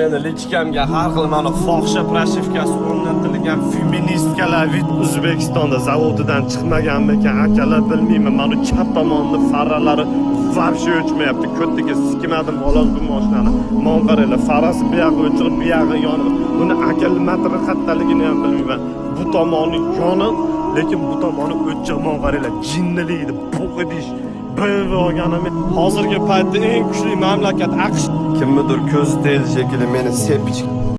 meni lichkamga har xil mana fohisha proshivkasi o'rnatilgan feministkalar O'zbekistonda zavodidan chiqmaganmikan akalar bilmayman. Mana chap tomonni faralari vobshe o'chmayapti. Ko'tiga sikimadim xolos bu mashinani. Monqaraylar farasi bu yoqqa o'chirib, bu yoqqa yonib. Buni akal metri qattaligini ham bilmayman. Bu tomoni yonib, lekin bu tomoni o'chiq monqaraylar jinniliydi. Bo'qidish bilib olganim. Hozirgi paytda eng kuchli mamlakat AQSh. Kimnidir ko'zi tegdi shekilli meni sepich